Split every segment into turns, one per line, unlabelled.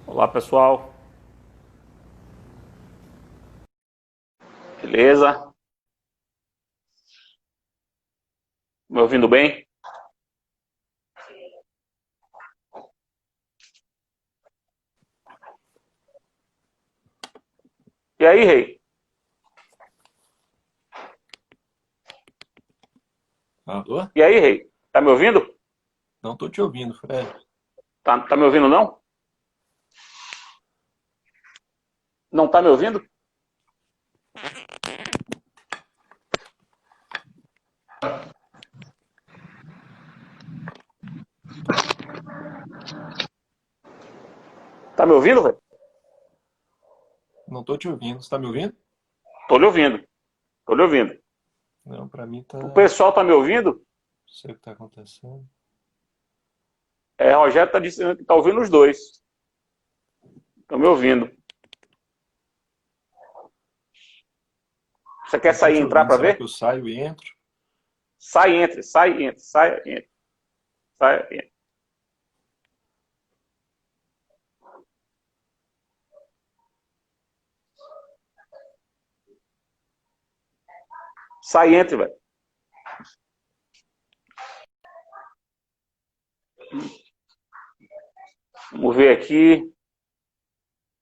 Olá, pessoal. Beleza? Me ouvindo bem? E aí, Rei?
Alô?
E aí, Rei? Tá me ouvindo?
Não tô te ouvindo, Fred.
Tá me ouvindo, não? Não tá me ouvindo? Tá me ouvindo, velho?
Não tô te ouvindo. Você tá me ouvindo?
Tô lhe ouvindo. Tô lhe ouvindo.
Não, pra mim tá.
O
Não
pessoal tá me ouvindo?
sei o que tá acontecendo.
Rogério tá dizendo que tá ouvindo os dois. Estão me ouvindo. Você quer
Não tô
sair e
te
entrar
ouvindo.
pra
Será que
ver?
eu saio e entro?
Sai, entre, sai, entre, sai, entre, sai, entre. Sai, entre, velho. Vamos ver aqui.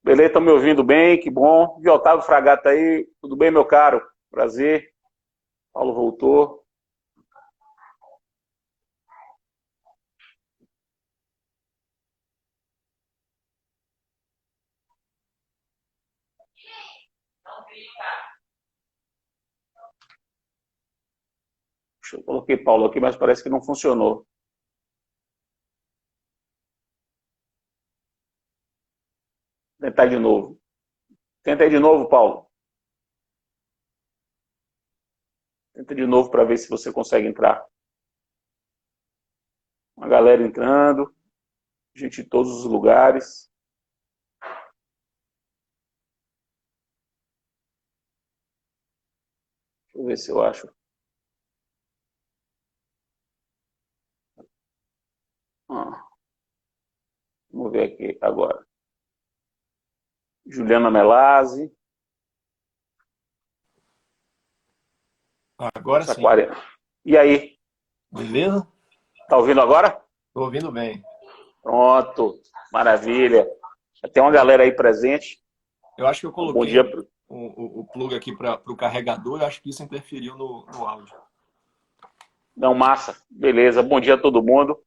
Beleza, estão me ouvindo bem, que bom. E Otávio Fragata aí, tudo bem, meu caro? Prazer. Paulo voltou. Eu coloquei Paulo aqui, mas parece que não funcionou. Vou tentar de novo. Tenta aí de novo, Paulo. Tenta de novo para ver se você consegue entrar. Uma galera entrando, gente de todos os lugares. Deixa eu ver se eu acho. Ah, vamos ver aqui agora. Juliana Melazzi,
Agora sim.
Saquarema. E aí,
Beleza?
tá ouvindo agora?
Tô ouvindo bem.
Pronto, maravilha. Tem uma galera aí presente.
Eu acho que eu
Um bom
coloquei
dia.
o plug aqui para o carregador. Eu acho que isso interferiu no áudio.
Não, massa. Beleza, bom dia a todo mundo.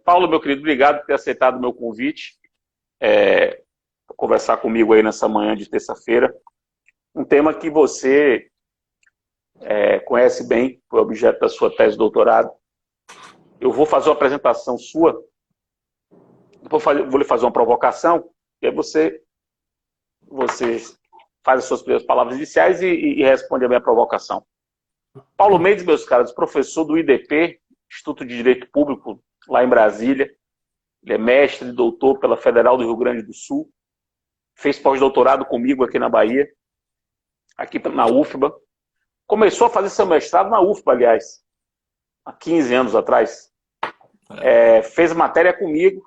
Paulo, meu querido, obrigado por ter aceitado o meu convite. Conversar comigo aí nessa manhã de terça-feira. Um tema que você conhece bem, foi objeto da sua tese de doutorado. Eu vou fazer uma apresentação sua, vou lhe fazer uma provocação, e aí você faz as suas primeiras palavras iniciais e responde a minha provocação. Paulo Mendes, meus caros, professor do IDP, Instituto de Direito Público, lá em Brasília. Ele é mestre e doutor pela Federal do Rio Grande do Sul. Fez pós-doutorado comigo aqui na Bahia, aqui na UFBA. Começou a fazer seu mestrado na UFBA, aliás, há 15 anos atrás. Fez matéria comigo,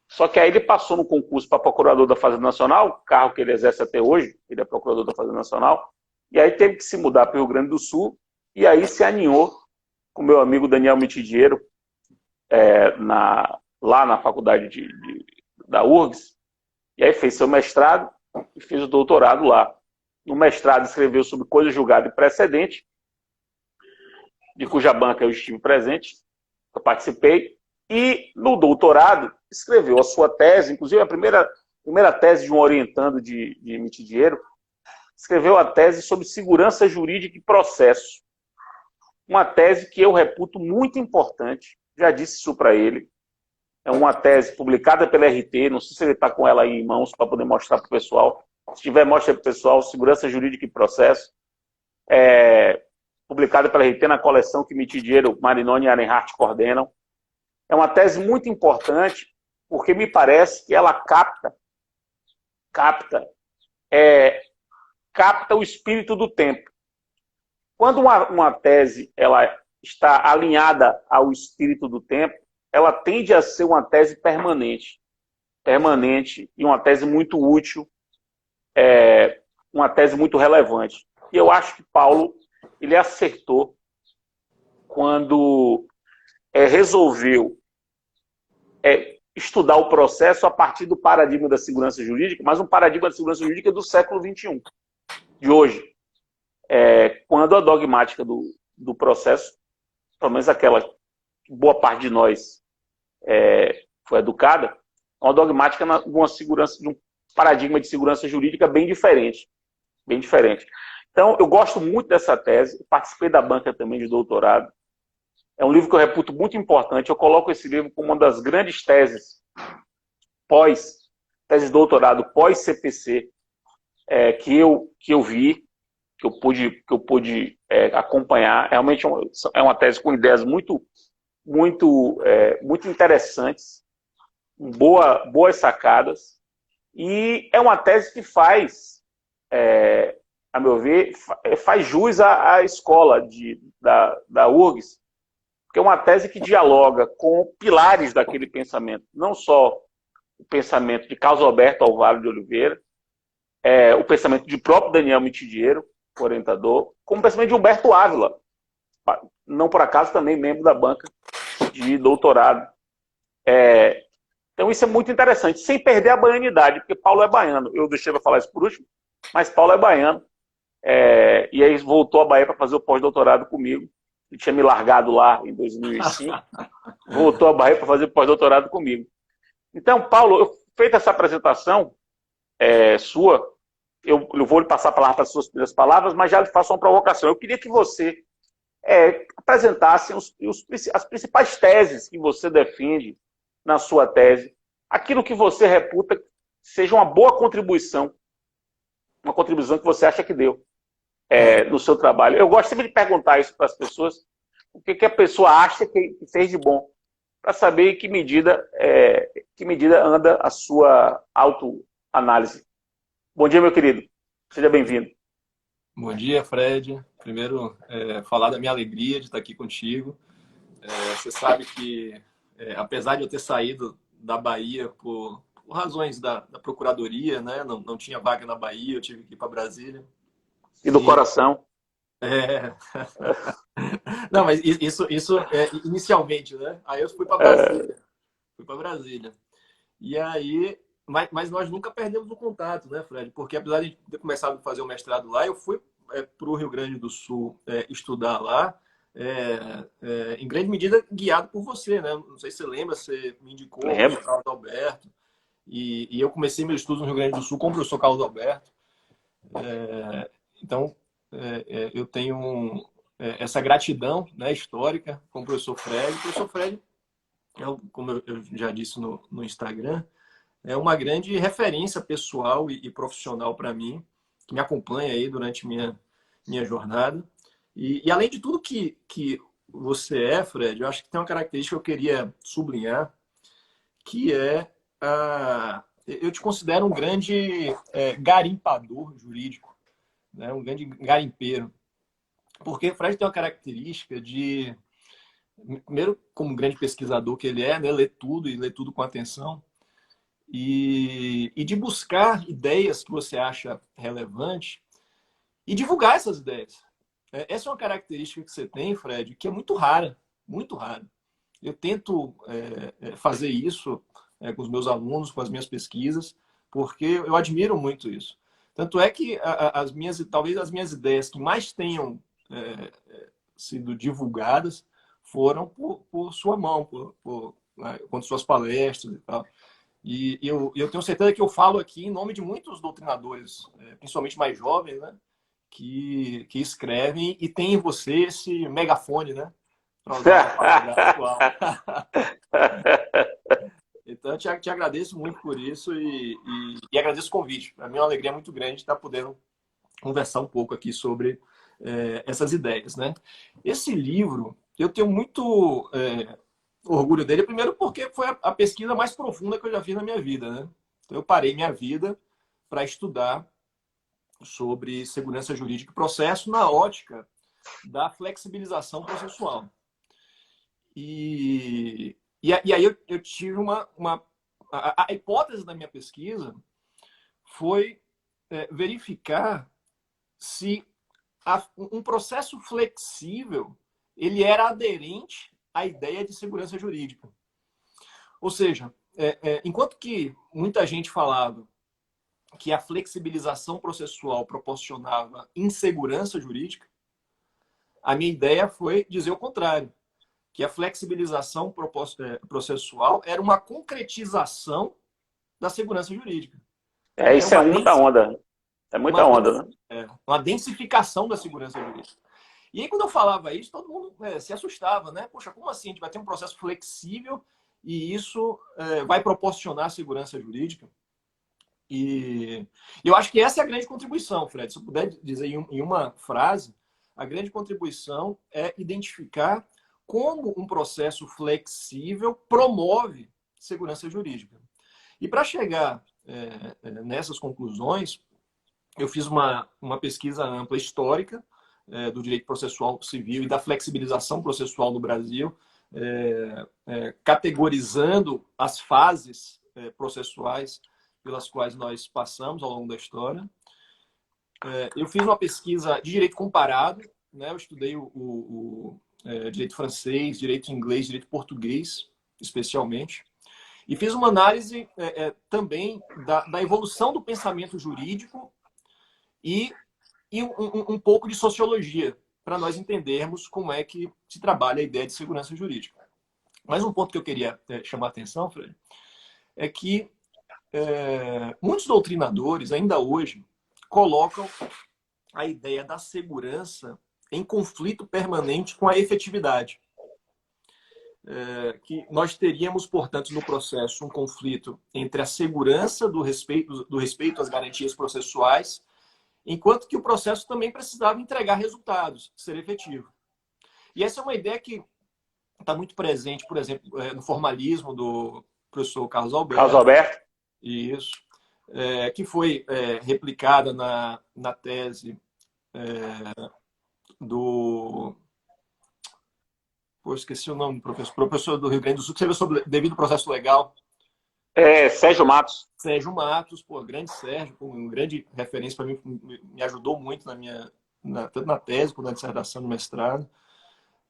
só que aí ele passou no concurso para procurador da Fazenda Nacional, cargo que ele exerce até hoje, ele é procurador da Fazenda Nacional, e aí teve que se mudar para o Rio Grande do Sul, e aí se aninhou com meu amigo Daniel Mitidiero, lá na faculdade da URGS, e aí fez seu mestrado e fez o doutorado lá. No mestrado escreveu sobre coisa julgada e precedente, de cuja banca eu estive presente, eu participei, e no doutorado escreveu a sua tese, inclusive a primeira tese de um orientando de Mitidiero, escreveu a tese sobre segurança jurídica e processo. Uma tese que eu reputo muito importante, já disse isso para ele. É uma tese publicada pela RT, não sei se ele está com ela aí em mãos para poder mostrar para o pessoal. Se tiver, mostra para o pessoal, Segurança Jurídica e Processo. Publicada pela RT na coleção que Mitidiero, Marinoni e Arenhardt coordenam. É uma tese muito importante, porque me parece que ela capta, é, capta o espírito do tempo. Quando uma tese ela está alinhada ao espírito do tempo, ela tende a ser uma tese permanente. permanente e uma tese muito útil, uma tese muito relevante. E eu acho que Paulo ele acertou quando resolveu estudar o processo a partir do paradigma da segurança jurídica, mas um paradigma da segurança jurídica do século XXI, de hoje. Quando a dogmática do processo, pelo menos aquela que boa parte de nós foi educada, é uma dogmática de um paradigma de segurança jurídica bem diferente. Bem diferente. Então, eu gosto muito dessa tese, participei da banca também de doutorado. É um livro que eu reputo muito importante. Eu coloco esse livro como uma das grandes teses tese de doutorado pós-CPC, que eu vi, que eu pude acompanhar. Realmente é uma tese com ideias muito interessantes, boas sacadas, e é uma tese que faz, a meu ver, faz jus à escola da URGS, porque é uma tese que dialoga com pilares daquele pensamento, não só o pensamento de Carlos Alberto Alvaro de Oliveira, o pensamento de próprio Daniel Mitidiero, orientador, como o pensamento de Humberto Ávila, não por acaso também membro da banca de doutorado. Então isso é muito interessante, sem perder a baianidade, porque Paulo é baiano. Eu deixei para falar isso por último, mas Paulo é baiano. E aí voltou à Bahia para fazer o pós-doutorado comigo. Ele tinha me largado lá em 2005, voltou à Bahia para fazer o pós-doutorado comigo. Então, Paulo, feita essa apresentação sua, eu vou lhe passar a palavra para as suas primeiras palavras, mas já lhe faço uma provocação. Eu queria que você apresentasse as principais teses que você defende na sua tese, aquilo que você reputa seja uma boa contribuição, uma contribuição que você acha que deu no seu trabalho. Eu gosto sempre de perguntar isso para as pessoas, o que a pessoa acha que fez de bom, para saber em que medida anda a sua autoanálise. Bom dia, meu querido. Seja bem-vindo.
Bom dia, Fred. Primeiro, falar da minha alegria de estar aqui contigo. Você sabe que, apesar de eu ter saído da Bahia por razões da Procuradoria, né? Não tinha vaga na Bahia, eu tive que ir para Brasília.
E do coração.
Não, mas isso inicialmente, né? Aí eu fui para Brasília. Fui para Brasília. E aí... Mas nós nunca perdemos o contato, né, Fred? Porque apesar de ter começado a fazer o mestrado lá, eu fui para o Rio Grande do Sul estudar lá, em grande medida guiado por você, né? Não sei se você lembra, você me indicou o professor Carlos Alberto, e eu comecei meus estudos no Rio Grande do Sul com o professor Carlos Alberto. Então, eu tenho essa gratidão, né, histórica com o professor Fred. O professor Fred, como eu já disse no Instagram, é uma grande referência pessoal e profissional para mim, que me acompanha aí durante minha jornada. E além de tudo que você Fred, eu acho que tem uma característica que eu queria sublinhar, que eu te considero um grande garimpador jurídico, né? Um grande garimpeiro. Porque o Fred tem uma característica de, primeiro, como grande pesquisador que ele né? Ler tudo e ler tudo com atenção. E de buscar ideias que você acha relevante e divulgar essas ideias. Essa é uma característica que você tem, Fred, que é muito rara, muito rara. Eu tento fazer isso com os meus alunos, com as minhas pesquisas, porque eu admiro muito isso. Tanto é que talvez as minhas ideias que mais tenham sido divulgadas foram por sua mão, com suas palestras e tal. E eu tenho certeza que eu falo aqui em nome de muitos doutrinadores, principalmente mais jovens, né, que escrevem e tem em você esse megafone, né, para usar a palavra atual. Então, eu te agradeço muito por isso e agradeço o convite. Para mim é uma alegria muito grande estar podendo conversar um pouco aqui sobre essas ideias, né? Esse livro, eu tenho muito... orgulho dele, primeiro porque foi a pesquisa mais profunda que eu já fiz na minha vida, né? Então, eu parei minha vida para estudar sobre segurança jurídica e processo na ótica da flexibilização processual. E aí eu tive a hipótese da minha pesquisa foi verificar se um processo flexível ele era aderente à ideia de segurança jurídica. Ou seja, enquanto que muita gente falava que a flexibilização processual proporcionava insegurança jurídica, a minha ideia foi dizer o contrário, que a flexibilização processual era uma concretização da segurança jurídica.
Isso é muita onda. É muita onda, né?
Uma densificação da segurança jurídica. E aí, quando eu falava isso, todo mundo se assustava, né? Poxa, como assim? A gente vai ter um processo flexível e isso vai proporcionar segurança jurídica? E eu acho que essa é a grande contribuição, Fred. Se eu puder dizer em uma frase, a grande contribuição é identificar como um processo flexível promove segurança jurídica. E para chegar nessas conclusões, eu fiz uma pesquisa ampla histórica do direito processual civil e da flexibilização processual no Brasil, categorizando as fases processuais pelas quais nós passamos ao longo da história. Eu fiz uma pesquisa de direito comparado, né? Eu estudei o direito francês, direito inglês, direito português, especialmente. E fiz uma análise também da evolução do pensamento jurídico e um pouco de sociologia, para nós entendermos como é que se trabalha a ideia de segurança jurídica. Mas um ponto que eu queria chamar a atenção, Fred, é que muitos doutrinadores, ainda hoje, colocam a ideia da segurança em conflito permanente com a efetividade. Que nós teríamos, portanto, no processo, um conflito entre a segurança do respeito às garantias processuais, enquanto que o processo também precisava entregar resultados, ser efetivo. E essa é uma ideia que está muito presente, por exemplo, no formalismo do professor Carlos Alberto.
Carlos Alberto.
Isso. Que foi replicada na tese do... Pô, esqueci o nome do professor do Rio Grande do Sul, que escreveu sobre devido processo legal.
Sérgio Matos.
Sérgio Matos, pô, grande Sérgio, uma grande referência para mim, me ajudou muito tanto na tese quanto na dissertação do mestrado.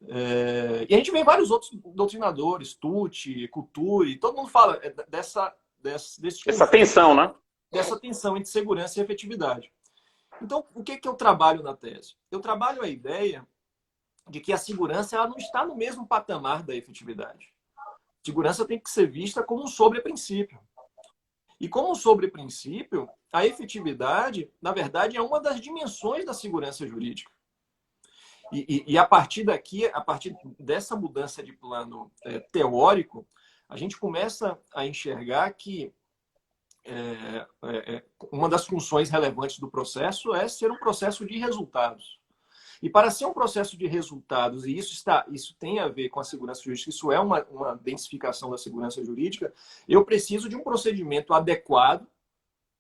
E a gente vê vários outros doutrinadores, Tucci, Couturi, todo mundo fala
Essa tensão, né?
Dessa tensão entre segurança e efetividade. Então, o que eu trabalho na tese? Eu trabalho a ideia de que a segurança ela não está no mesmo patamar da efetividade. A segurança tem que ser vista como um sobreprincípio. E como um sobreprincípio, a efetividade, na verdade, é uma das dimensões da segurança jurídica. E a partir daqui, a partir dessa mudança de plano teórico, a gente começa a enxergar que uma das funções relevantes do processo é ser um processo de resultados. E para ser um processo de resultados, e isso tem a ver com a segurança jurídica, isso é uma densificação da segurança jurídica, eu preciso de um procedimento adequado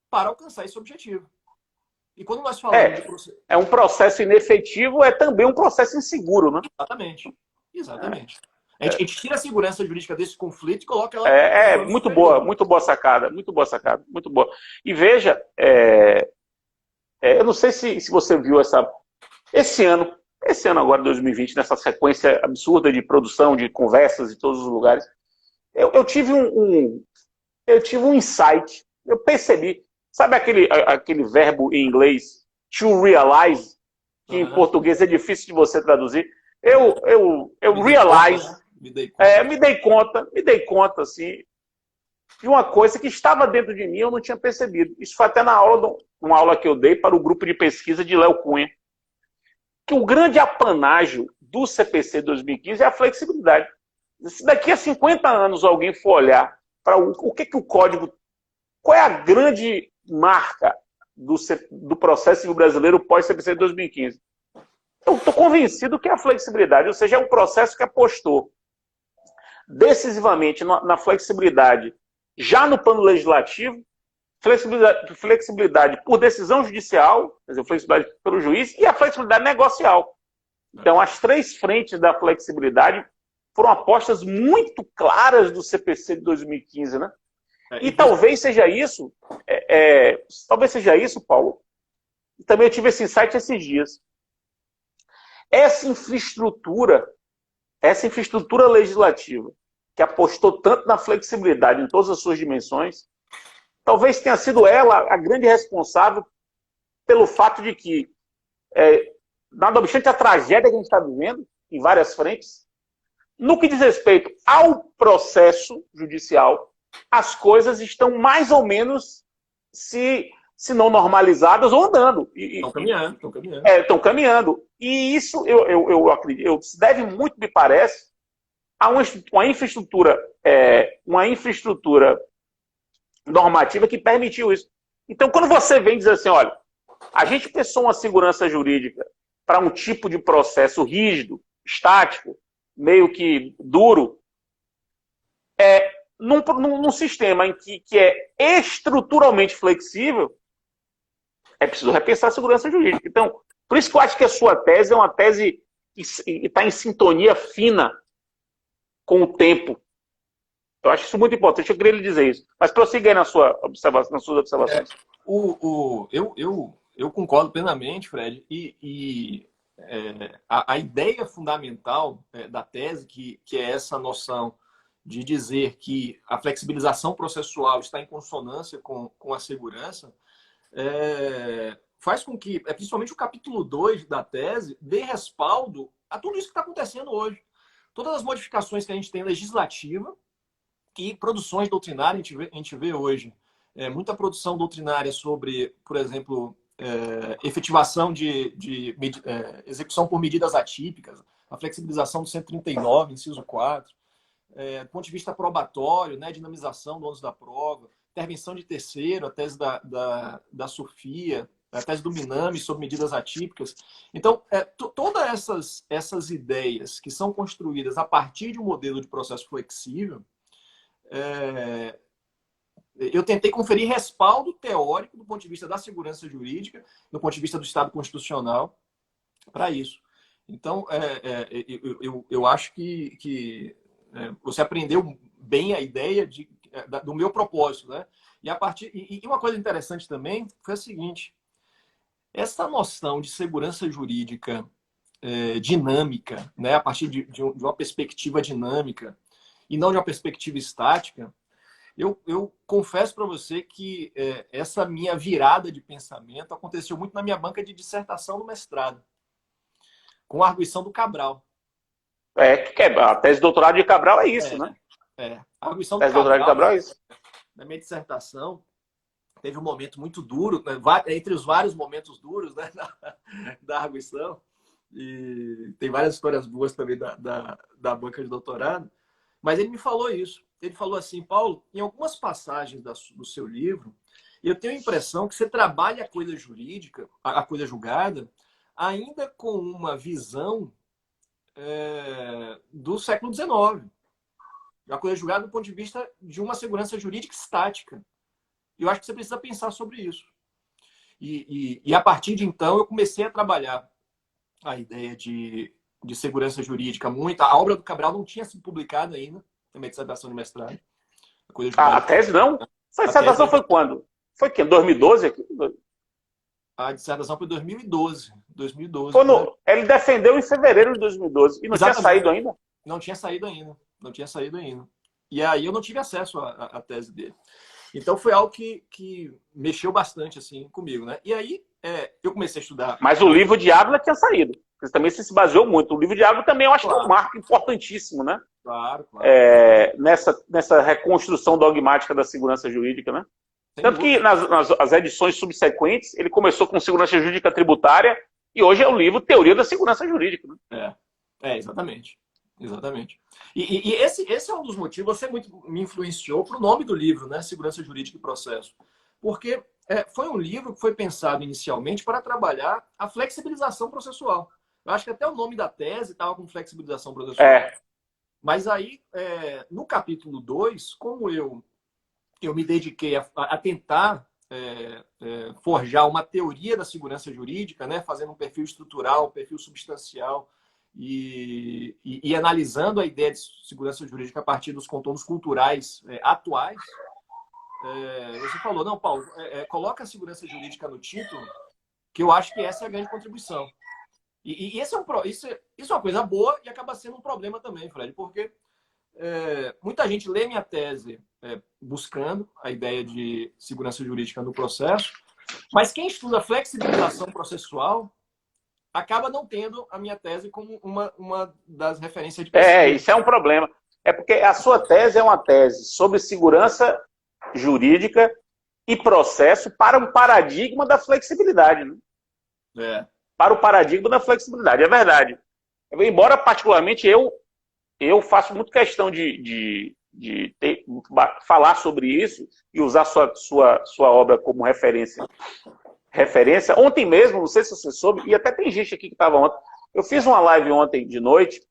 para alcançar esse objetivo. E quando nós falamos de processo...
um processo inefetivo, é também um processo inseguro, né?
Exatamente. Exatamente. A gente tira a segurança jurídica desse conflito e coloca ela...
muito boa sacada, muito boa sacada, muito boa. E veja, eu não sei se você viu esse ano agora, 2020, nessa sequência absurda de produção, de conversas em todos os lugares, eu tive um insight, eu percebi, sabe aquele verbo em inglês, to realize, que em português é difícil de você traduzir? Eu realize, me dei conta, assim, de uma coisa que estava dentro de mim, eu não tinha percebido. Isso foi até uma aula que eu dei para o grupo de pesquisa de Léo Cunha, que o grande apanágio do CPC 2015 é a flexibilidade. Se daqui a 50 anos alguém for olhar para o que o código... Qual é a grande marca do processo civil brasileiro pós-CPC 2015? Eu estou convencido que é a flexibilidade, ou seja, é um processo que apostou decisivamente na flexibilidade já no plano legislativo, flexibilidade por decisão judicial, quer dizer, flexibilidade pelo juiz, e a flexibilidade negocial. Então, as três frentes da flexibilidade foram apostas muito claras do CPC de 2015, né? E talvez seja isso, Paulo. E também eu tive esse insight esses dias. Essa infraestrutura legislativa, que apostou tanto na flexibilidade em todas as suas dimensões, talvez tenha sido ela a grande responsável pelo fato de que, nada obstante a tragédia que a gente está vivendo, em várias frentes, no que diz respeito ao processo judicial, as coisas estão mais ou menos, se não normalizadas, ou andando.
Estão caminhando, estão caminhando.
Estão caminhando. E isso, eu acredito, se deve muito, me parece, a uma infraestrutura normativa que permitiu isso. Então, quando você vem dizer assim, olha, a gente pensou uma segurança jurídica para um tipo de processo rígido, estático, meio que duro, num sistema em que é estruturalmente flexível, é preciso repensar a segurança jurídica. Então, por isso que eu acho que a sua tese é uma tese que está em sintonia fina com o tempo. Eu acho isso muito importante, eu queria lhe dizer isso. Mas prossiga aí nas suas observações.
Eu concordo plenamente, Fred, a ideia fundamental da tese, que é essa noção de dizer que a flexibilização processual está em consonância com a segurança, faz com que, principalmente o capítulo 2 da tese, dê respaldo a tudo isso que está acontecendo hoje. Todas as modificações que a gente tem legislativa e produções doutrinárias, a gente vê hoje muita produção doutrinária sobre, por exemplo, efetivação de execução por medidas atípicas, a flexibilização do 139, inciso 4, do ponto de vista probatório, né, dinamização do ônus da prova, intervenção de terceiro, a tese da Sofia, a tese do Minami sobre medidas atípicas. Então, todas essas ideias que são construídas a partir de um modelo de processo flexível, eu tentei conferir respaldo teórico do ponto de vista da segurança jurídica, do ponto de vista do Estado constitucional, para isso. Então, eu acho que você aprendeu bem a ideia do meu propósito, né? E uma coisa interessante também foi a seguinte: essa noção de segurança jurídica dinâmica, né, a partir de uma perspectiva dinâmica e não de uma perspectiva estática, eu confesso para você que essa minha virada de pensamento aconteceu muito na minha banca de dissertação no mestrado, com a arguição do Cabral.
A tese de doutorado de Cabral é isso, né?
A arguição
do Cabral, de Cabral é isso.
Na minha dissertação, teve um momento muito duro, né, entre os vários momentos duros, né, da arguição, e tem várias histórias boas também da banca de doutorado, mas ele me falou isso. Ele falou assim: Paulo, em algumas passagens do seu livro, eu tenho a impressão que você trabalha a coisa jurídica, a coisa julgada, ainda com uma visão do século XIX. A coisa julgada do ponto de vista de uma segurança jurídica estática. Eu acho que você precisa pensar sobre isso. E a partir de então, eu comecei a trabalhar a ideia de segurança jurídica muito. A obra do Cabral não tinha sido publicada ainda, na minha dissertação de mestrado.
A tese não? A dissertação foi quando? Foi que? 2012?
A dissertação foi em 2012.
Ele defendeu em fevereiro de 2012. E não tinha saído ainda?
Não tinha saído ainda. E aí eu não tive acesso à tese dele. Então foi algo que mexeu bastante assim comigo, né? E aí eu comecei a estudar.
Mas o livro de Ávila tinha saído. Você também se baseou muito. O livro de Ávila também eu acho que é um marco importantíssimo, né?
Claro.
Nessa reconstrução dogmática da segurança jurídica, né? Tanto que nas edições subsequentes, ele começou com segurança jurídica tributária e hoje é o livro Teoria da Segurança Jurídica. Né?
Exatamente. E esse é um dos motivos, você me influenciou para o nome do livro, né? Segurança Jurídica e Processo. Porque foi um livro que foi pensado inicialmente para trabalhar a flexibilização processual. Eu acho que até o nome da tese estava com flexibilização processual. Mas aí, no capítulo 2, como eu me dediquei a tentar forjar uma teoria da segurança jurídica, né? Fazendo um perfil estrutural, um perfil substancial, e analisando a ideia de segurança jurídica a partir dos contornos culturais atuais, você falou, não, Paulo, coloca a segurança jurídica no título, que eu acho que essa é a grande contribuição. E isso é uma coisa boa e acaba sendo um problema também, Fred, porque muita gente lê minha tese buscando a ideia de segurança jurídica no processo, mas quem estuda flexibilização processual acaba não tendo a minha tese como uma das referências de pesquisa.
Isso é um problema. É porque a sua tese é uma tese sobre segurança jurídica e processo para um paradigma da flexibilidade, né? Para o paradigma da flexibilidade, é verdade. Embora, particularmente, eu faço muito questão de falar sobre isso e usar sua obra como referência. Ontem mesmo, não sei se você soube, e até tem gente aqui que estava ontem, eu fiz uma live ontem de noite,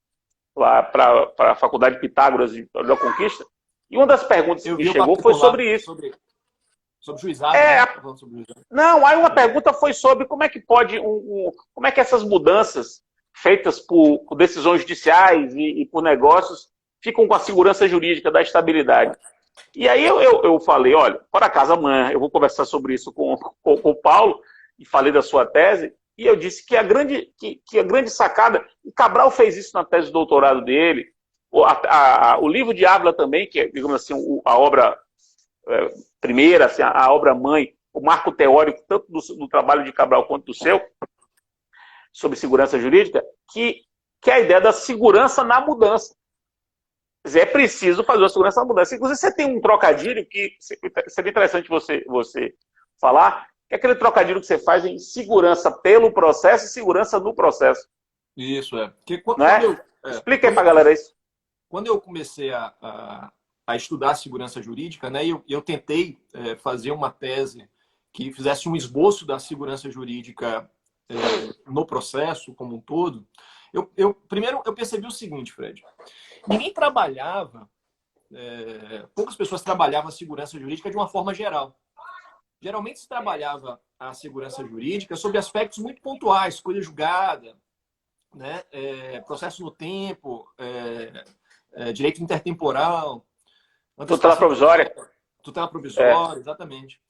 lá para a Faculdade Pitágoras da Conquista, e uma das perguntas que chegou foi sobre isso.
Sobre juizado, né? Sobre juizado.
Não, aí uma pergunta foi sobre como é que pode, como é que essas mudanças feitas por decisões judiciais e por negócios ficam com a segurança jurídica da estabilidade. E aí eu falei, olha, por acaso amanhã eu vou conversar sobre isso com o Paulo, e falei da sua tese, e eu disse que a grande sacada, o Cabral fez isso na tese de doutorado dele, o livro de Ávila também, que é, digamos assim, a obra primeira, assim, a obra-mãe, o marco teórico, tanto do trabalho de Cabral quanto do seu, sobre segurança jurídica, que é a ideia da segurança na mudança. Quer dizer, é preciso fazer a segurança na mudança. Inclusive, você tem um trocadilho que seria interessante você falar, que é aquele trocadilho que você faz em segurança pelo processo e segurança no processo.
Isso, Porque
explica aí para a galera isso.
Quando eu comecei a estudar segurança jurídica, né, eu tentei fazer uma tese que fizesse um esboço da segurança jurídica no processo como um todo. Primeiro, eu percebi o seguinte, Fred. Ninguém trabalhava, poucas pessoas trabalhavam a segurança jurídica de uma forma geral. Geralmente se trabalhava a segurança jurídica sobre aspectos muito pontuais, escolha julgada, né, processo no tempo, direito intertemporal,
tutela provisória.
Tutela provisória, exatamente.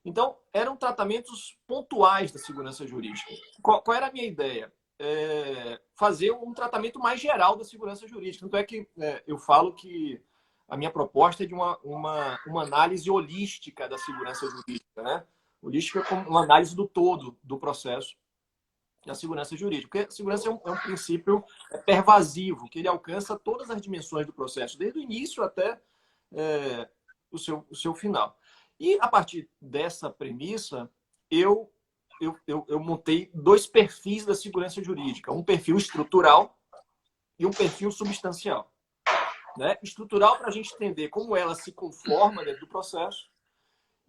Então, eram tratamentos pontuais da segurança jurídica. Qual era a minha ideia? Fazer um tratamento mais geral da segurança jurídica. Tanto é que eu falo que a minha proposta é de uma análise holística da segurança jurídica, né? Holística como uma análise do todo do processo da segurança jurídica. Porque a segurança é um princípio pervasivo, que ele alcança todas as dimensões do processo, desde o início até o seu final. E, a partir dessa premissa, eu montei dois perfis da segurança jurídica. Um perfil estrutural e um perfil substancial. Né? Estrutural para a gente entender como ela se conforma dentro do processo.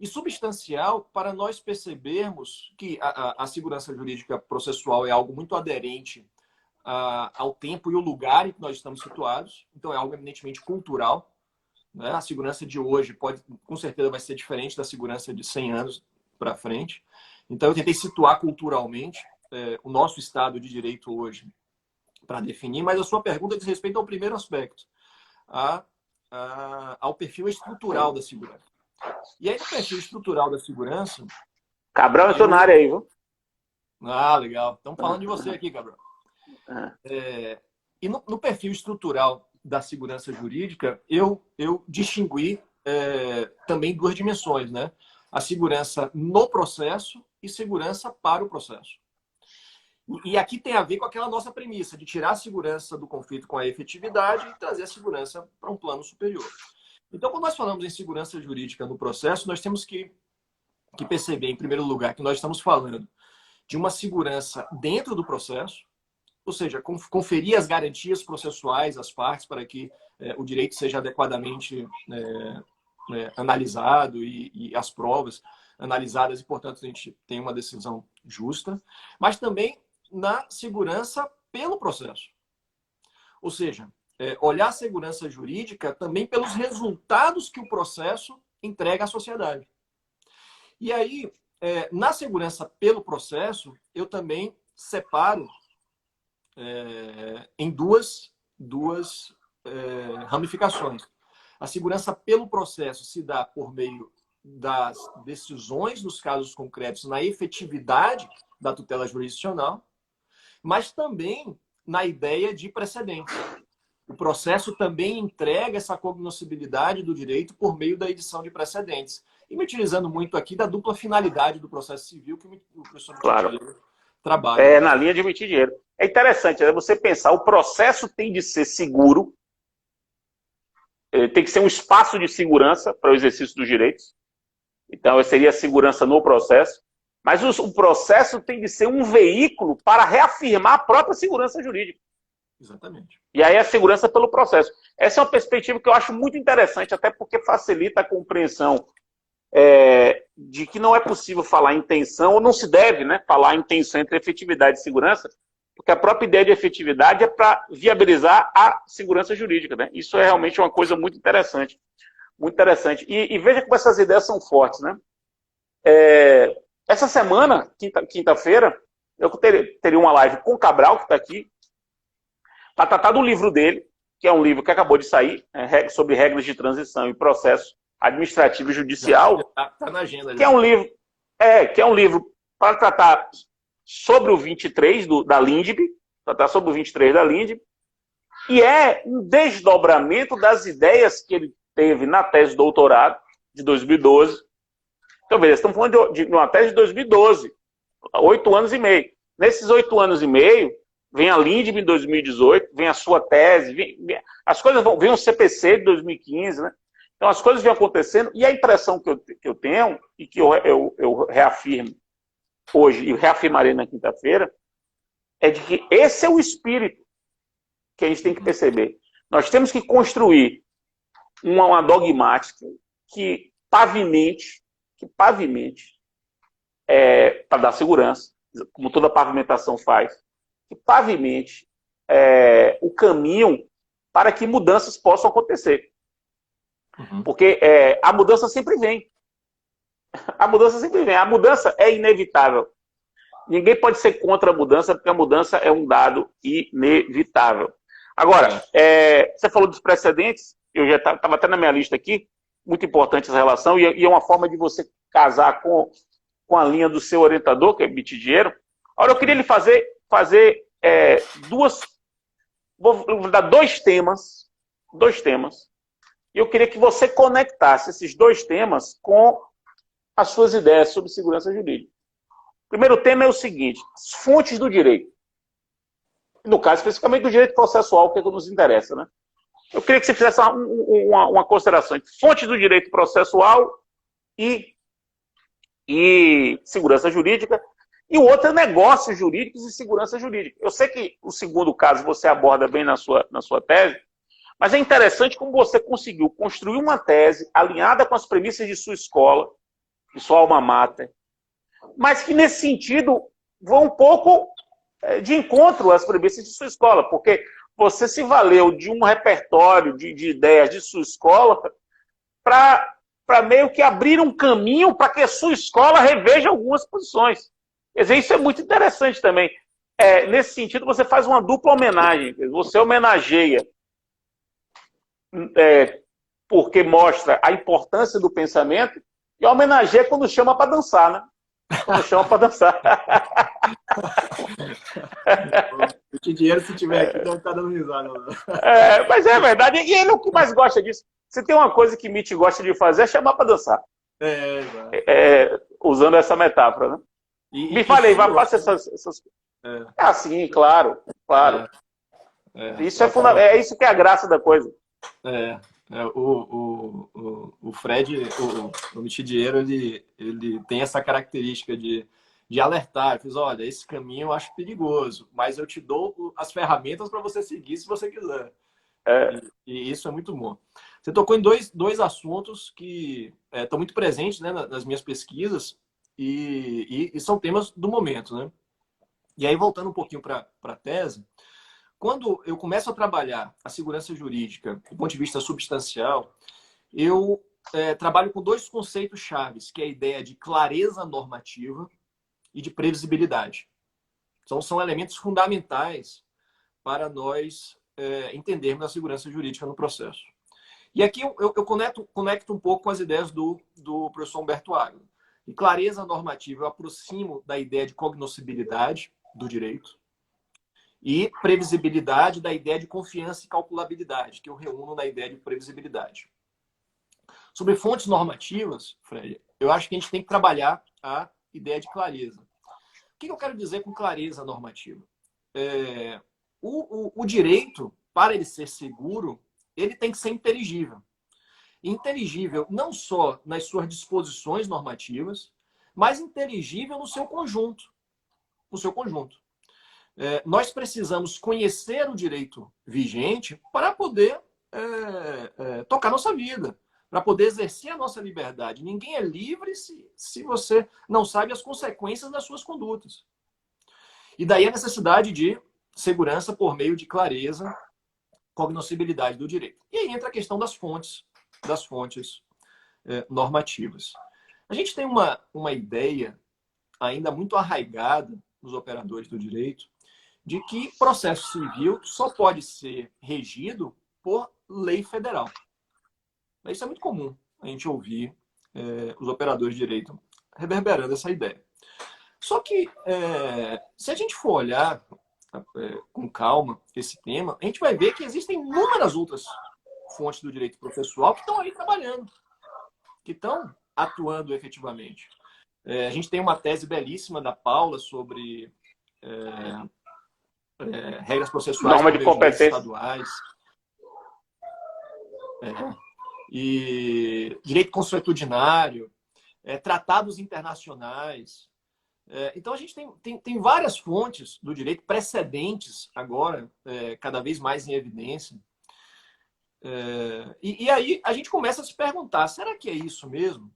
E substancial para nós percebermos que a segurança jurídica processual é algo muito aderente ao tempo e o lugar em que nós estamos situados. Então, é algo eminentemente cultural. Né? A segurança de hoje com certeza vai ser diferente da segurança de 100 anos para frente. Então, eu tentei situar culturalmente o nosso Estado de Direito hoje para definir, mas a sua pergunta diz respeito ao primeiro aspecto, ao perfil estrutural da segurança. E aí, no perfil estrutural da segurança...
Cabral entrou na área aí, viu?
Legal. Estamos falando de você aqui, Cabral. E no perfil estrutural da segurança jurídica, eu distingui também duas dimensões, né? A segurança no processo e segurança para o processo. E aqui tem a ver com aquela nossa premissa de tirar a segurança do conflito com a efetividade e trazer a segurança para um plano superior. Então, quando nós falamos em segurança jurídica no processo, nós temos que perceber, em primeiro lugar, que nós estamos falando de uma segurança dentro do processo, ou seja, conferir as garantias processuais às partes para que o direito seja adequadamente analisado e as provas analisadas e, portanto, a gente tem uma decisão justa, mas também na segurança pelo processo. Ou seja, olhar a segurança jurídica também pelos resultados que o processo entrega à sociedade. E aí, na segurança pelo processo, eu também separo em duas ramificações. A segurança pelo processo se dá por meio das decisões nos casos concretos na efetividade da tutela jurisdicional, mas também na ideia de precedente. O processo também entrega essa cognoscibilidade do direito por meio da edição de precedentes. E me utilizando muito aqui da dupla finalidade do processo civil que o professor
Claro.
trabalha.
É na linha de emitir dinheiro. É interessante, né? Você pensar, o processo tem de ser seguro, tem que ser um espaço de segurança para o exercício dos direitos. Então, seria a segurança no processo. Mas o processo tem de ser um veículo para reafirmar a própria segurança jurídica.
Exatamente.
E aí a segurança pelo processo. Essa é uma perspectiva que eu acho muito interessante, até porque facilita a compreensão de que não é possível falar em tensão, ou não se deve, né, falar em tensão entre efetividade e segurança, porque a própria ideia de efetividade é para viabilizar a segurança jurídica. Né? Isso é realmente uma coisa muito interessante. Muito interessante. E veja como essas ideias são fortes. Né? Essa semana, quinta-feira, eu teria uma live com o Cabral, que está aqui, para tratar do livro dele, que é um livro que acabou de sair, sobre regras de transição e processo administrativo e judicial.
Está na agenda.
Que é um livro para tratar sobre o 23 da LINDB, tratar sobre o 23 da LINDB, e é um desdobramento das ideias que ele teve na tese de doutorado de 2012. Então, beleza, estamos falando de uma tese de 2012, 8 anos e meio. Nesses 8 anos e meio, vem a LINDB em 2018, vem a sua tese, as coisas vem o CPC de 2015, né? Então as coisas vêm acontecendo, e a impressão que eu tenho, e que eu reafirmo hoje, e reafirmarei na quinta-feira, é de que esse é o espírito que a gente tem que perceber. Nós temos que construir uma dogmática que pavimente, para dar segurança, como toda pavimentação faz, que pavimente o caminho para que mudanças possam acontecer. Porque a mudança sempre vem. A mudança sempre vem. A mudança é inevitável. Ninguém pode ser contra a mudança, porque a mudança é um dado inevitável. Agora, você falou dos precedentes, eu já estava até na minha lista aqui, muito importante essa relação, e é uma forma de você casar com a linha do seu orientador, que é emitir dinheiro. Agora, eu queria lhe fazer vou dar dois temas, e eu queria que você conectasse esses dois temas com as suas ideias sobre segurança jurídica. O primeiro tema é o seguinte: as fontes do direito. No caso, especificamente do direito processual, que é o que nos interessa. Né? Eu queria que você fizesse uma consideração entre fontes do direito processual e segurança jurídica. E o outro é negócios jurídicos e segurança jurídica. Eu sei que o segundo caso você aborda bem na sua tese, mas é interessante como você conseguiu construir uma tese alinhada com as premissas de sua escola, de sua alma mater, mas que nesse sentido vão um pouco de encontro às premissas de sua escola, porque você se valeu de um repertório de ideias de sua escola para meio que abrir um caminho para que a sua escola reveja algumas posições. Quer dizer, isso é muito interessante também. Nesse sentido, você faz uma dupla homenagem. Você homenageia porque mostra a importância do pensamento, e homenageia quando chama para dançar, né? Quando chama para dançar.
O dinheiro, se tiver aqui, deve estar dando risada.
Mas é verdade, e ele é o que mais gosta disso. Se tem uma coisa que Mitch gosta de fazer, é chamar para dançar. Usando essa metáfora, né? Me falei, faça essas... Sim, claro. Isso é isso que é a graça da coisa.
O Fred, o Michidiero, ele tem essa característica de alertar. Ele diz, olha, esse caminho eu acho perigoso, mas eu te dou as ferramentas para você seguir se você quiser. E isso é muito bom. Você tocou em dois assuntos que estão muito presentes, né, nas minhas pesquisas e são temas do momento. Né? E aí, voltando um pouquinho para a tese, quando eu começo a trabalhar a segurança jurídica do ponto de vista substancial, eu trabalho com dois conceitos chaves, que é a ideia de clareza normativa e de previsibilidade. Então, são elementos fundamentais para nós entendermos a segurança jurídica no processo. E aqui eu conecto um pouco com as ideias do professor Humberto Águeda. E clareza normativa, eu aproximo da ideia de cognoscibilidade do direito e previsibilidade da ideia de confiança e calculabilidade, que eu reúno na ideia de previsibilidade. Sobre fontes normativas, Fred, eu acho que a gente tem que trabalhar a ideia de clareza. O que eu quero dizer com clareza normativa? O direito, para ele ser seguro, ele tem que ser inteligível. Inteligível não só nas suas disposições normativas, mas inteligível no seu conjunto. No seu conjunto. Nós precisamos conhecer o direito vigente para poder tocar nossa vida, para poder exercer a nossa liberdade. Ninguém é livre se você não sabe as consequências das suas condutas. E daí a necessidade de segurança por meio de clareza, cognoscibilidade do direito. E aí entra a questão das fontes normativas. A gente tem uma ideia ainda muito arraigada nos operadores do direito de que processo civil só pode ser regido por lei federal. Isso é muito comum a gente ouvir os operadores de direito reverberando essa ideia. Só que, se a gente for olhar com calma esse tema, a gente vai ver que existem inúmeras outras fontes do direito processual que estão aí trabalhando, que estão atuando efetivamente. A gente tem uma tese belíssima da Paula sobre regras processuais
norma de competência
estaduais. E direito consuetudinário, tratados internacionais. Então, a gente tem várias fontes do direito precedentes agora, cada vez mais em evidência. E aí a gente começa a se perguntar, será que é isso mesmo?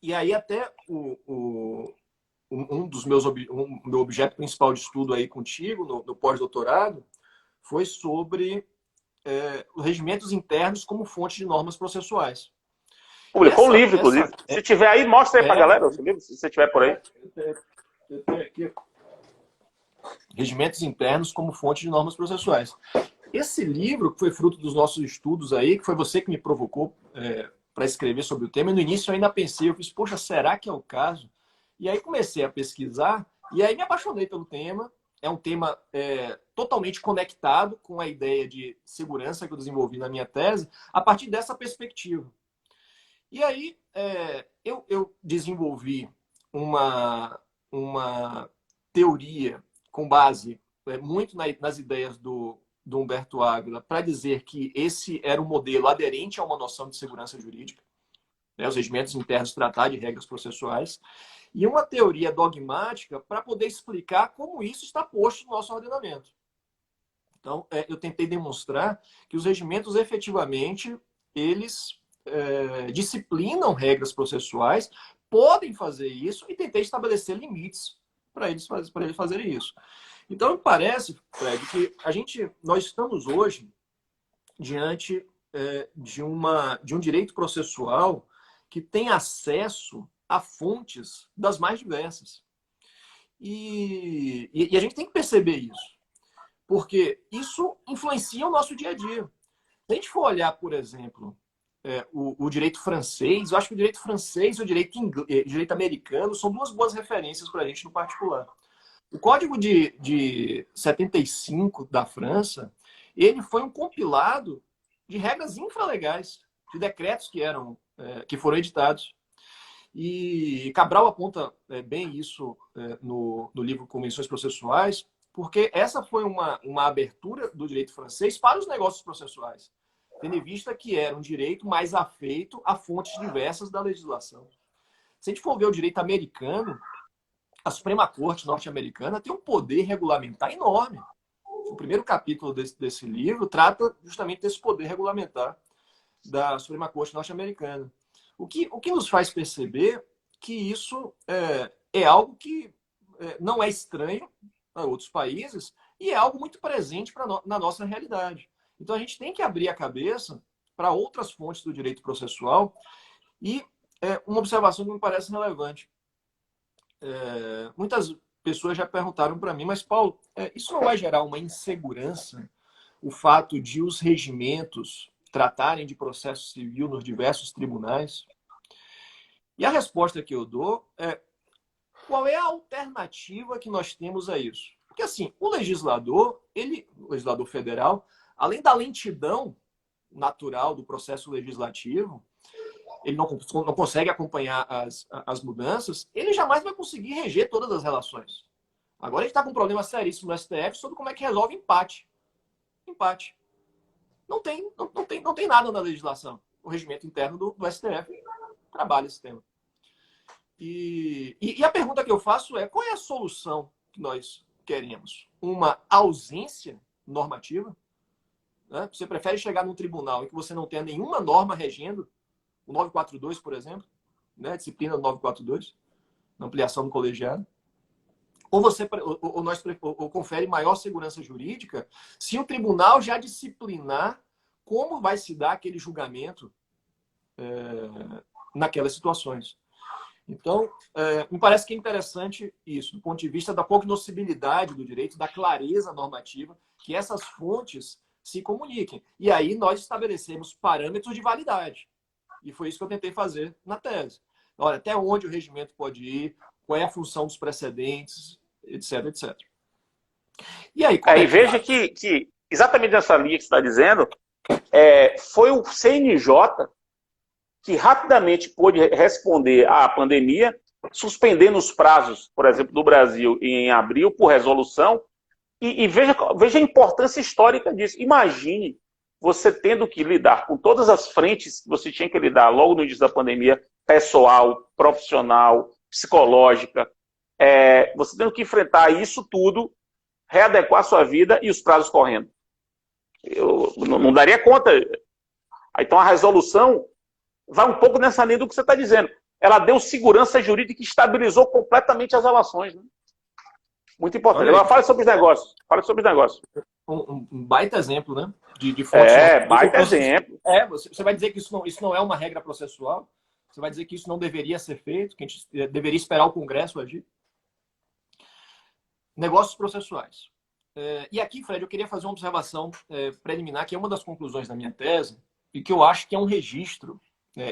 E aí até meu objeto principal de estudo aí contigo, no pós-doutorado, foi sobre os regimentos internos como fonte de normas processuais.
Publicou um livro, inclusive. Se tiver aí, mostra aí pra galera esse livro, se você tiver por aí.
Eu tenho aqui. Regimentos internos como fonte de normas processuais. Esse livro, que foi fruto dos nossos estudos aí, que foi você que me provocou para escrever sobre o tema, e no início eu ainda pensei, eu fiz, poxa, será que é o caso? E aí comecei a pesquisar, e aí me apaixonei pelo tema. É um tema totalmente conectado com a ideia de segurança que eu desenvolvi na minha tese, a partir dessa perspectiva. E aí eu desenvolvi uma teoria com base muito nas ideias do Humberto Águeda para dizer que esse era um modelo aderente a uma noção de segurança jurídica, os regimentos internos tratar de regras processuais, e uma teoria dogmática para poder explicar como isso está posto no nosso ordenamento. Então, eu tentei demonstrar que os regimentos efetivamente eles disciplinam regras processuais, podem fazer isso e tentei estabelecer limites para eles fazerem isso. Então, me parece, Fred, que nós estamos hoje diante de um direito processual que tem acesso a fontes das mais diversas. E a gente tem que perceber isso, porque isso influencia o nosso dia a dia. Se a gente for olhar, por exemplo, o direito francês, eu acho que o direito francês e o direito americano são duas boas referências para a gente no particular. O Código de 75 da França, ele foi um compilado de regras infralegais, de decretos que foram editados. E Cabral aponta bem isso no livro Convenções Processuais, porque essa foi uma abertura do direito francês para os negócios processuais, tendo em vista que era um direito mais afeito a fontes diversas da legislação. Se a gente for ver o direito americano, a Suprema Corte norte-americana tem um poder regulamentar enorme. O primeiro capítulo desse livro trata justamente desse poder regulamentar da Suprema Corte norte-americana. O que nos faz perceber que isso é algo que não é estranho a outros países e é algo muito presente na nossa realidade. Então, a gente tem que abrir a cabeça para outras fontes do direito processual e uma observação que me parece relevante. Muitas pessoas já perguntaram para mim, mas, Paulo, isso não vai gerar uma insegurança, o fato de os regimentos tratarem de processo civil nos diversos tribunais. E a resposta que eu dou é: qual é a alternativa que nós temos a isso? Porque, assim, o legislador federal, além da lentidão natural do processo legislativo, ele não consegue acompanhar as mudanças, ele jamais vai conseguir reger todas as relações. Agora a gente está com um problema seríssimo no STF sobre como é que resolve empate. Empate. Não tem nada na legislação. O regimento interno do STF trabalha esse tema. E a pergunta que eu faço é: qual é a solução que nós queremos? Uma ausência normativa? Né? Você prefere chegar num tribunal em que você não tenha nenhuma norma regendo, o 942, por exemplo, né? A disciplina do 942, na ampliação do colegiado? Ou confere maior segurança jurídica se o tribunal já disciplinar como vai se dar aquele julgamento naquelas situações. Então, me parece que é interessante isso, do ponto de vista da cognoscibilidade do direito, da clareza normativa, que essas fontes se comuniquem. E aí nós estabelecemos parâmetros de validade. E foi isso que eu tentei fazer na tese. Olha, até onde o regimento pode ir, qual é a função dos precedentes, etc, etc. E aí,
veja que exatamente nessa linha que você está dizendo, foi o CNJ que rapidamente pôde responder à pandemia, suspendendo os prazos, por exemplo, do Brasil em abril, por resolução, e veja a importância histórica disso. Imagine você tendo que lidar com todas as frentes que você tinha que lidar logo no início da pandemia, pessoal, profissional, psicológica, você tendo que enfrentar isso tudo, readequar a sua vida e os prazos correndo. Eu não daria conta. Então a resolução vai um pouco nessa linha do que você está dizendo. Ela deu segurança jurídica e estabilizou completamente as relações. Né? Muito importante. Agora fale sobre os negócios. Fale sobre os negócios.
Um baita exemplo, né? De fontes.
Baita exemplo.
Você vai dizer que isso não é uma regra processual? Você vai dizer que isso não deveria ser feito? Que a gente deveria esperar o Congresso agir? Negócios processuais. E aqui, Fred, eu queria fazer uma observação preliminar, que é uma das conclusões da minha tese, e que eu acho que é um registro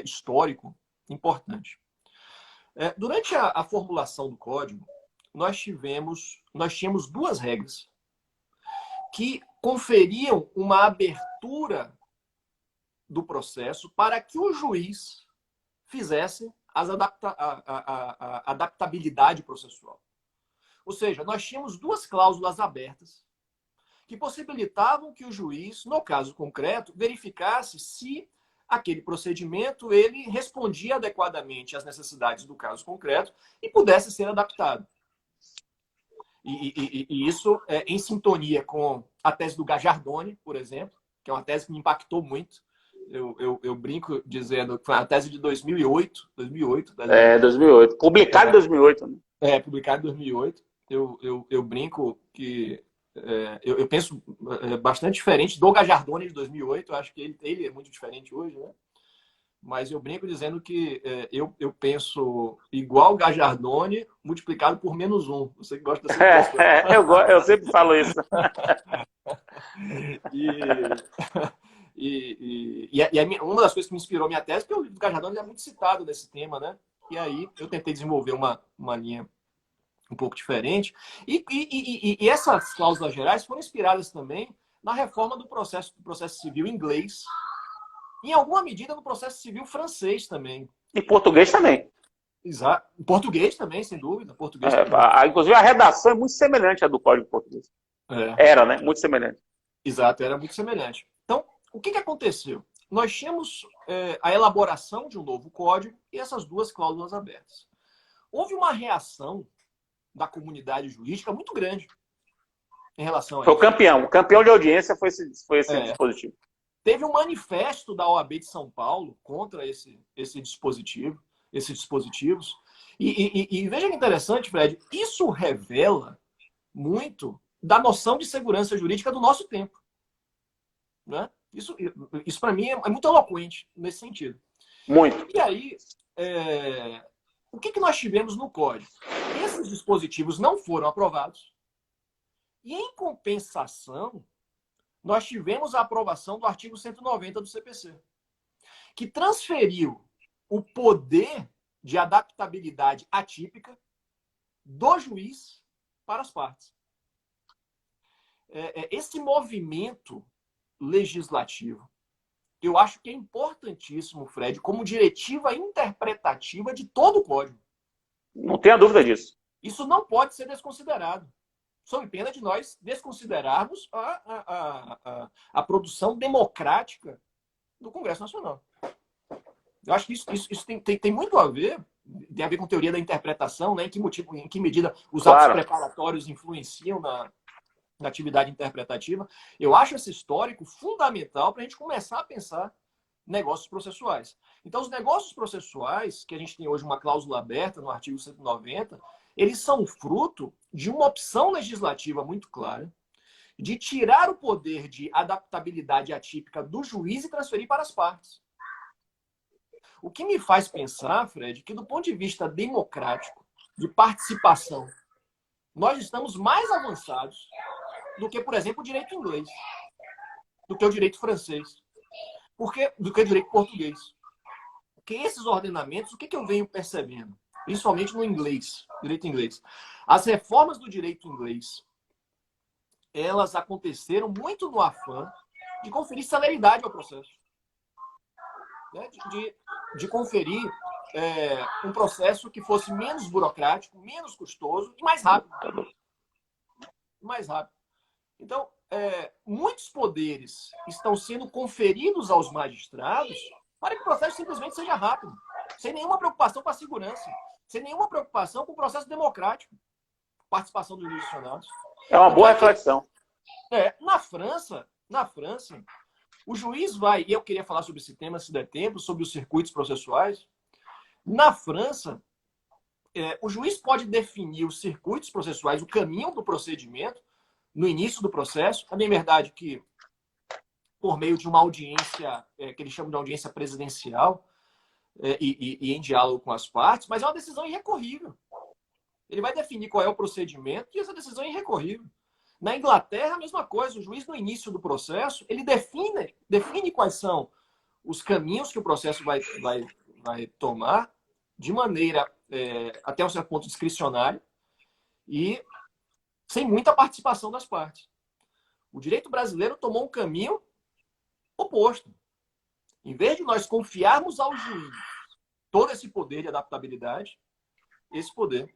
histórico importante. Durante a formulação do código, nós tínhamos duas regras que conferiam uma abertura do processo para que o juiz fizesse a adaptabilidade processual. Ou seja, nós tínhamos duas cláusulas abertas que possibilitavam que o juiz, no caso concreto, verificasse se aquele procedimento ele respondia adequadamente às necessidades do caso concreto e pudesse ser adaptado. E isso é em sintonia com a tese do Gajardoni, por exemplo, que é uma tese que me impactou muito. Eu brinco dizendo que foi uma tese de 2008. 2008.
Publicado em 2008. Né?
Publicado em 2008. Eu brinco que eu penso bastante diferente do Gajardoni de 2008. Eu acho que ele é muito diferente hoje, né? Mas eu brinco dizendo que eu penso igual o Gajardoni multiplicado por -1. Você que gosta dessa questão.
Eu sempre falo isso.
Uma das coisas que me inspirou a minha tese é que o livro do Gajardoni é muito citado nesse tema, né? E aí eu tentei desenvolver uma linha um pouco diferente. E essas cláusulas gerais foram inspiradas também na reforma do processo civil inglês, em alguma medida no processo civil francês também.
E português também.
Exato. Português também, sem dúvida.
Inclusive a redação é muito semelhante à do Código Português. Era, né? Muito semelhante.
Exato, era muito semelhante. Então, o que aconteceu? Nós tínhamos a elaboração de um novo código e essas duas cláusulas abertas. Houve uma reação da comunidade jurídica muito grande em relação a isso.
Foi o campeão de audiência foi esse dispositivo.
Teve um manifesto da OAB de São Paulo contra esses dispositivos. E veja que interessante, Fred, isso revela muito da noção de segurança jurídica do nosso tempo. Né? Isso para mim, é muito eloquente nesse sentido.
Muito.
E aí, o que nós tivemos no código? Esses dispositivos não foram aprovados e, em compensação, nós tivemos a aprovação do artigo 190 do CPC, que transferiu o poder de adaptabilidade atípica do juiz para as partes. Esse movimento legislativo, eu acho que é importantíssimo, Fred, como diretiva interpretativa de todo o Código.
Não tenha dúvida disso.
Isso não pode ser desconsiderado, sob pena de nós desconsiderarmos a produção democrática do Congresso Nacional. Eu acho que isso tem muito a ver, tem a ver com teoria da interpretação, né? Em que medida os atos preparatórios influenciam na atividade interpretativa. Eu acho esse histórico fundamental para a gente começar a pensar negócios processuais. Então, os negócios processuais, que a gente tem hoje uma cláusula aberta no artigo 190, eles são fruto de uma opção legislativa muito clara de tirar o poder de adaptabilidade atípica do juiz e transferir para as partes. O que me faz pensar, Fred, que do ponto de vista democrático, de participação, nós estamos mais avançados do que, por exemplo, o direito inglês, do que o direito francês, do que o direito português. Porque esses ordenamentos, o que eu venho percebendo? Principalmente no inglês, direito inglês. As reformas do direito inglês, elas aconteceram muito no afã de conferir celeridade ao processo. Né? De conferir um processo que fosse menos burocrático, menos custoso e mais rápido. Mais rápido. Então, muitos poderes estão sendo conferidos aos magistrados para que o processo simplesmente seja rápido, sem nenhuma preocupação com a segurança, sem nenhuma preocupação com o processo democrático, participação dos jurisdicionados.
É uma boa reflexão.
Na França, o juiz vai, e eu queria falar sobre esse tema, se der tempo, sobre os circuitos processuais. Na França, o juiz pode definir os circuitos processuais, o caminho do procedimento, no início do processo. É bem verdade que, por meio de uma audiência, que eles chamam de audiência presidencial, e em diálogo com as partes, mas é uma decisão irrecorrível. Ele vai definir qual é o procedimento e essa decisão é irrecorrível. Na Inglaterra, a mesma coisa. O juiz, no início do processo, ele define quais são os caminhos que o processo vai tomar, de maneira, até um certo ponto, discricionária, e sem muita participação das partes. O direito brasileiro tomou um caminho oposto. Em vez de nós confiarmos ao juiz todo esse poder de adaptabilidade, esse poder...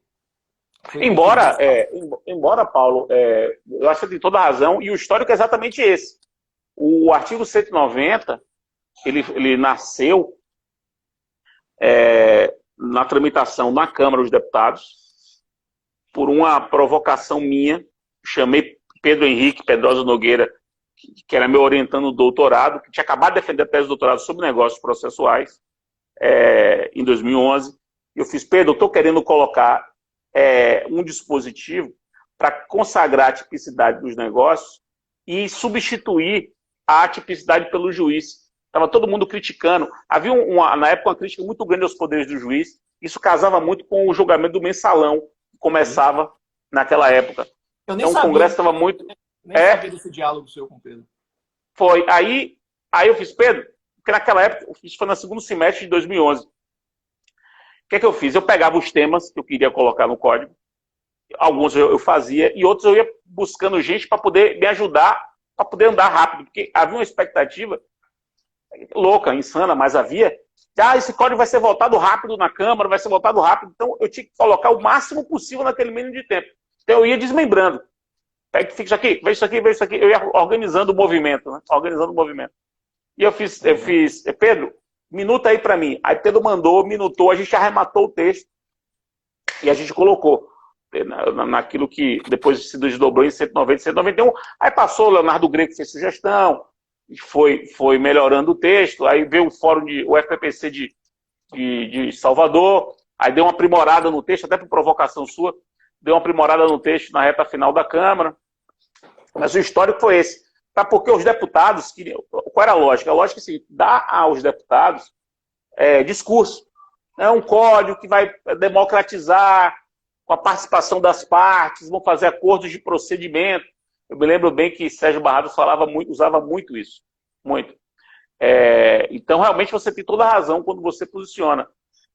Embora, Paulo, eu acho que você tem toda a razão, e o histórico é exatamente esse. O artigo 190, ele nasceu na tramitação na Câmara dos Deputados, por uma provocação minha. Chamei Pedro Henrique Pedrosa Nogueira, que era meu orientando no doutorado, que tinha acabado de defender a tese de doutorado sobre negócios processuais, em 2011. Eu fiz: Pedro, eu estou querendo colocar um dispositivo para consagrar a tipicidade dos negócios e substituir a atipicidade pelo juiz. Estava todo mundo criticando. Havia, na época, uma crítica muito grande aos poderes do juiz. Isso casava muito com o julgamento do mensalão, que começava naquela época.
Eu nem sabia.
O Congresso estava muito...
Nem sabia desse diálogo seu com o Pedro.
Foi. Aí eu fiz: Pedro, porque naquela época, isso foi no segundo semestre de 2011. O que eu fiz? Eu pegava os temas que eu queria colocar no código, alguns eu fazia, e outros eu ia buscando gente para poder me ajudar, para poder andar rápido, porque havia uma expectativa louca, insana, mas havia, esse código vai ser votado rápido na Câmara, vai ser votado rápido, então eu tinha que colocar o máximo possível naquele mínimo de tempo. Então eu ia desmembrando. Pega, fica isso aqui, veja isso aqui, veja isso aqui. Eu ia organizando o movimento, né? Organizando o movimento. E eu fiz, Pedro, minuta aí para mim. Aí Pedro mandou, minutou, a gente arrematou o texto e a gente colocou naquilo que depois se desdobrou em 190, 191. Aí passou o Leonardo Greco, que fez sugestão, foi melhorando o texto. Aí veio o FPPC de Salvador, aí deu uma aprimorada no texto, até por provocação sua, deu uma aprimorada no texto na reta final da Câmara. Mas o histórico foi esse. Porque os deputados queriam... Qual era a lógica? A lógica é assim: dá aos deputados discurso. É um código que vai democratizar com a participação das partes, vão fazer acordos de procedimento. Eu me lembro bem que Sérgio Barradas falava muito, usava muito isso. Muito. Então, realmente, você tem toda a razão quando você posiciona.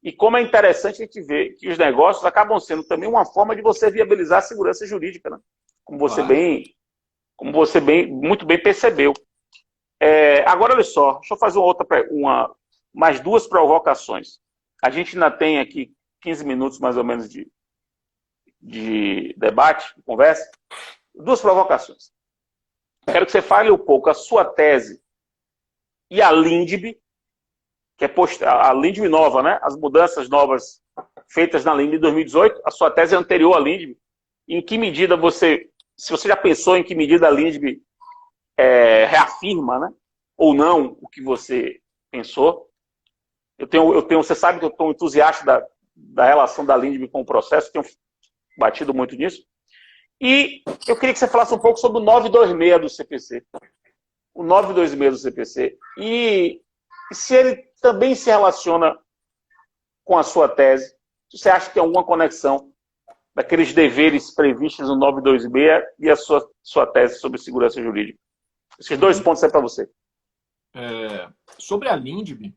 E como é interessante a gente ver que os negócios acabam sendo também uma forma de você viabilizar a segurança jurídica, né?
Claro.
Como você muito bem percebeu. Agora, olha só, deixa eu fazer mais duas provocações. A gente ainda tem aqui 15 minutos, mais ou menos, de debate, de conversa. Duas provocações. Quero que você fale um pouco a sua tese e a LINDB, que é a LINDB nova, né? As mudanças novas feitas na LINDB de 2018. A sua tese é anterior à LINDB. Em que medida se você já pensou em que medida a LINDB reafirma, né? Ou não, o que você pensou? Você sabe que eu estou entusiasta da relação da LINDB com o processo, tenho batido muito nisso. E eu queria que você falasse um pouco sobre o 926 do CPC. O 926 do CPC. E se ele também se relaciona com a sua tese, se você acha que tem alguma conexão daqueles deveres previstos no 926 e a sua tese sobre segurança jurídica. Esses dois pontos aí para você.
Sobre a LINDB,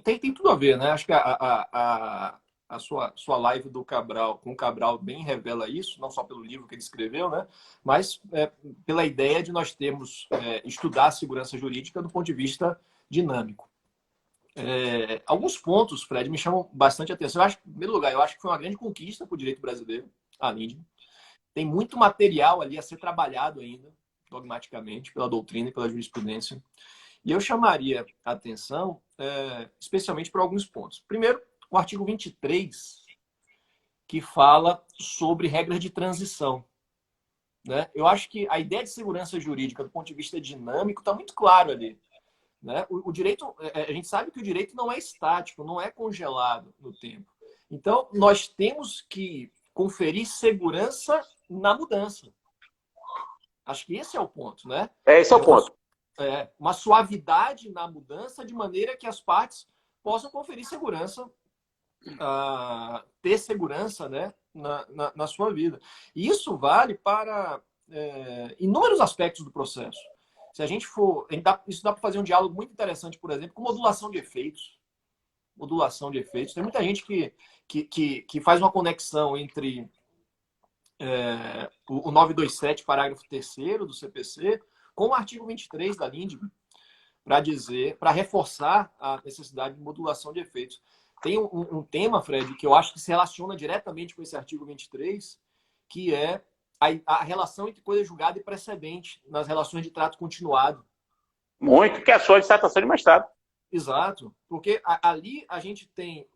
tem tudo a ver, né? Acho que a sua live com o Cabral bem revela isso, não só pelo livro que ele escreveu, né? Mas pela ideia de nós termos estudar a segurança jurídica do ponto de vista dinâmico. Alguns pontos, Fred, me chamam bastante atenção. Em primeiro lugar, eu acho que foi uma grande conquista para o direito brasileiro, a LINDB. Tem muito material ali a ser trabalhado ainda, dogmaticamente, pela doutrina e pela jurisprudência. E eu chamaria a atenção, especialmente por alguns pontos. Primeiro, o artigo 23, que fala sobre regras de transição. Né? Eu acho que a ideia de segurança jurídica, do ponto de vista dinâmico, está muito claro ali. Né? O direito, a gente sabe que o direito não é estático, não é congelado no tempo. Então, nós temos que conferir segurança na mudança. Acho que esse é o ponto, né?
Esse é o ponto.
Uma suavidade na mudança de maneira que as partes possam conferir segurança, ter segurança, né, na sua vida. E isso vale para inúmeros aspectos do processo. Se a gente for... Isso dá para fazer um diálogo muito interessante, por exemplo, com modulação de efeitos. Modulação de efeitos. Tem muita gente que faz uma conexão entre o 927, parágrafo 3º do CPC, com o artigo 23 da LINDB, para reforçar a necessidade de modulação de efeitos. Tem um tema, Fred, que eu acho que se relaciona diretamente com esse artigo 23, que é a relação entre coisa julgada e precedente nas relações de trato continuado.
Muito, que é a sua dissertação de mestrado.
Exato, porque ali a gente tem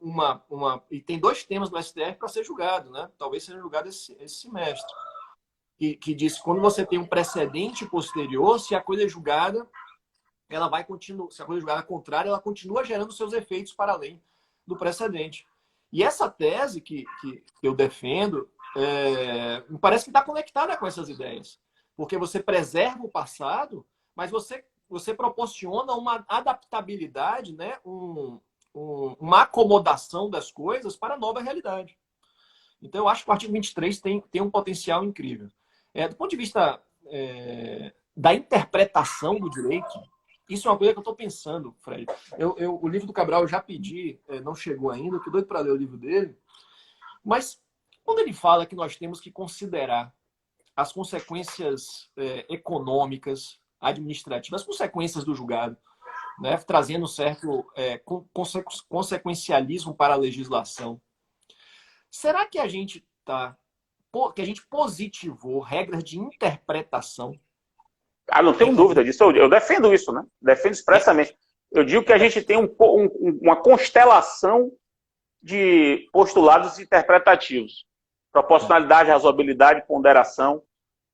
e tem dois temas do STF para ser julgado, né? Talvez seja julgado esse semestre. Que diz que quando você tem um precedente posterior, se a coisa é julgada, ela vai continuar. Se a coisa é julgada contrária, ela continua gerando seus efeitos para além do precedente. E essa tese que eu defendo me parece que está conectada com essas ideias. Porque você preserva o passado, mas você proporciona uma adaptabilidade, né? Uma acomodação das coisas para a nova realidade. Então, eu acho que o artigo 23 tem um potencial incrível. Do ponto de vista da interpretação do direito, isso é uma coisa que eu estou pensando, Fred. O livro do Cabral eu já pedi, não chegou ainda, estou doido para ler o livro dele. Mas, quando ele fala que nós temos que considerar as consequências econômicas, administrativas, as consequências do julgado, né, trazendo um certo consequencialismo para a legislação. Será que a gente positivou regras de interpretação?
Não tenho dúvida disso. Eu defendo isso, né? Defendo expressamente. Eu digo que a gente tem uma constelação de postulados interpretativos. Proporcionalidade, razoabilidade, ponderação,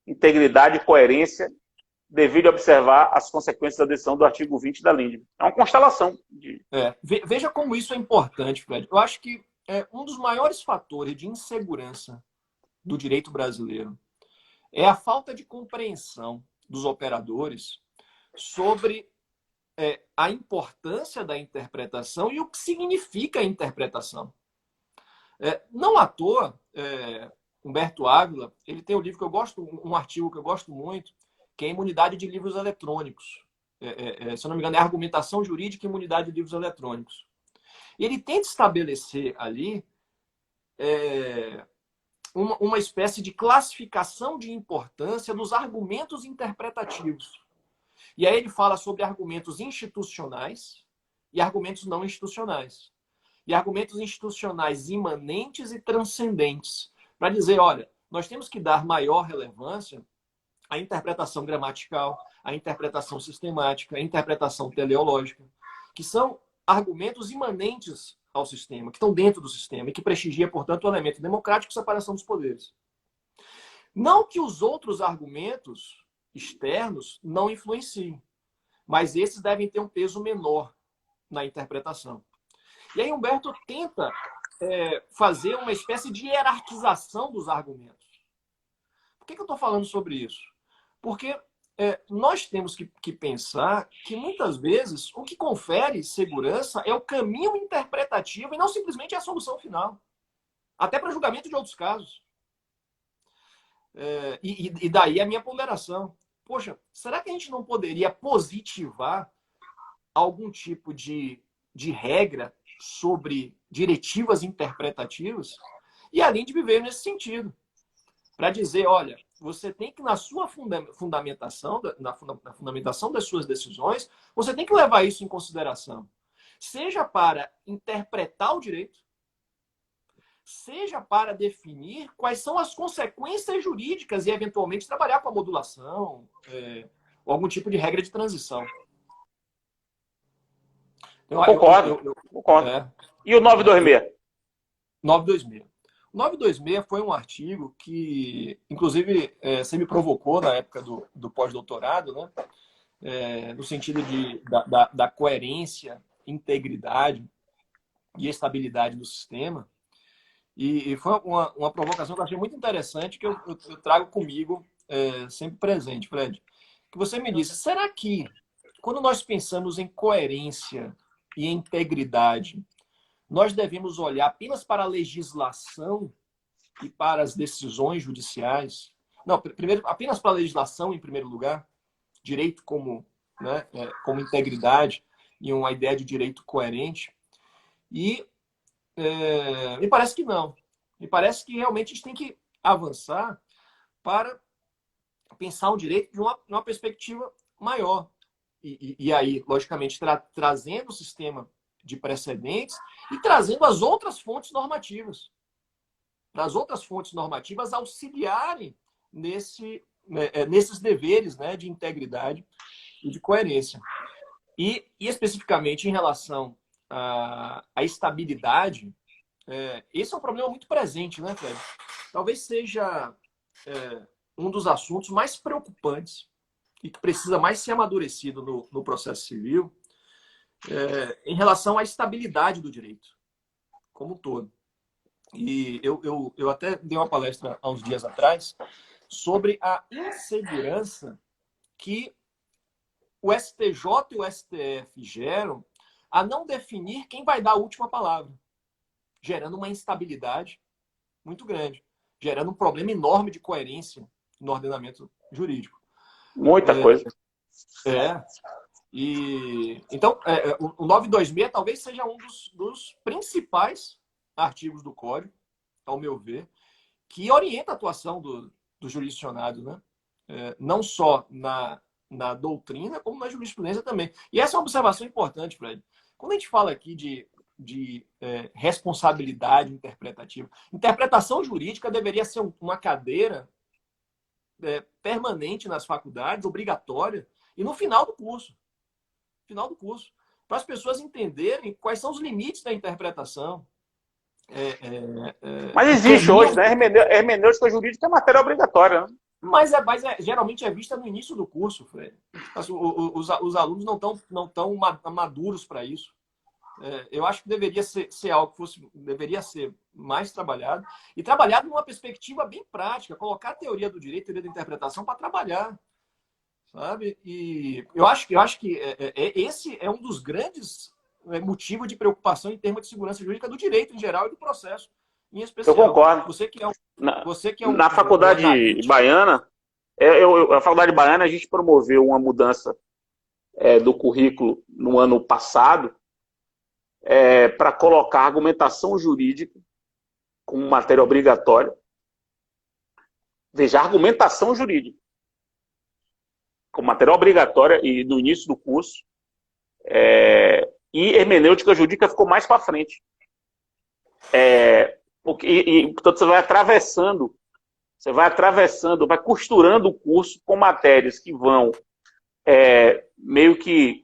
integridade e coerência, devido observar as consequências da decisão do artigo 20 da LINDB. É uma constelação.
Veja como isso é importante, Fred. Eu acho que um dos maiores fatores de insegurança do direito brasileiro é a falta de compreensão dos operadores sobre a importância da interpretação e o que significa a interpretação. Não à toa, Humberto Ávila, ele tem um livro que eu gosto, um artigo que eu gosto muito, que é Imunidade de Livros Eletrônicos. Se eu não me engano, é Argumentação Jurídica e Imunidade de Livros Eletrônicos. E ele tenta estabelecer ali uma espécie de classificação de importância dos argumentos interpretativos. E aí ele fala sobre argumentos institucionais e argumentos não institucionais. E argumentos institucionais imanentes e transcendentes. Para dizer, olha, nós temos que dar maior relevância à interpretação gramatical, à interpretação sistemática, à interpretação teleológica, que são argumentos imanentes ao sistema, que estão dentro do sistema e que prestigia, portanto, o elemento democrático e separação dos poderes. Não que os outros argumentos externos não influenciem, mas esses devem ter um peso menor na interpretação. E aí Humberto tenta fazer uma espécie de hierarquização dos argumentos. Por que eu estou falando sobre isso? Porque nós temos que pensar que, muitas vezes, o que confere segurança é o caminho interpretativo e não simplesmente a solução final. Até para julgamento de outros casos. E daí a minha ponderação. Poxa, será que a gente não poderia positivar algum tipo de regra sobre diretivas interpretativas? E além de viver nesse sentido. Para dizer, olha, você tem que, na sua fundamentação, na fundamentação das suas decisões, você tem que levar isso em consideração. Seja para interpretar o direito, seja para definir quais são as consequências jurídicas e, eventualmente, trabalhar com a modulação ou algum tipo de regra de transição.
Concordo. E o 926?
926. O 926 foi um artigo que, inclusive, você me provocou na época do pós-doutorado, né? No sentido da coerência, integridade e estabilidade do sistema. E foi uma provocação que eu achei muito interessante, que eu trago comigo sempre presente, Fred. Que você me disse, será que, quando nós pensamos em coerência e integridade, nós devemos olhar apenas para a legislação e para as decisões judiciais? Não, primeiro, apenas para a legislação, em primeiro lugar, direito como integridade e uma ideia de direito coerente. E me parece que não. Me parece que realmente a gente tem que avançar para pensar o direito de uma perspectiva maior. E aí, logicamente, trazendo o sistema de precedentes e trazendo as outras fontes normativas. Para as outras fontes normativas auxiliarem nesses deveres, né, de integridade e de coerência. E especificamente em relação à estabilidade, esse é um problema muito presente, né, Fred? Talvez seja um dos assuntos mais preocupantes e que precisa mais ser amadurecido no processo civil, em relação à estabilidade do direito, como um todo. E eu até dei uma palestra há uns dias atrás sobre a insegurança que o STJ e o STF geram a não definir quem vai dar a última palavra, gerando uma instabilidade muito grande, gerando um problema enorme de coerência no ordenamento jurídico.
Muita coisa.
Então, o 926 talvez seja um dos principais artigos do Código, ao meu ver, que orienta a atuação do jurisdicionado, né? Não só na doutrina, como na jurisprudência também. E essa é uma observação importante, Fred. Quando a gente fala aqui de responsabilidade interpretativa, interpretação jurídica deveria ser uma cadeira permanente nas faculdades, obrigatória, e no final do curso. Para as pessoas entenderem quais são os limites da interpretação.
Mas existe hoje, né? Hermenêutica jurídica é matéria obrigatória, né?
Mas geralmente é vista no início do curso, Fred. Os alunos não estão maduros para isso. Eu acho que deveria ser algo que deveria ser mais trabalhado, e trabalhado numa perspectiva bem prática, colocar a teoria do direito, a teoria da interpretação para trabalhar, sabe? E eu acho que esse é um dos grandes motivos de preocupação em termos de segurança jurídica do direito em geral e do processo Em
Eu
especial,
concordo. Na,
você que é
na
um
faculdade
analítico.
baiana, a faculdade baiana, a gente promoveu uma mudança do currículo no ano passado para colocar argumentação jurídica como matéria obrigatória. Veja, argumentação jurídica como matéria obrigatória e no início do curso. E hermenêutica jurídica ficou mais para frente. Portanto, vai costurando o curso com matérias que vão meio que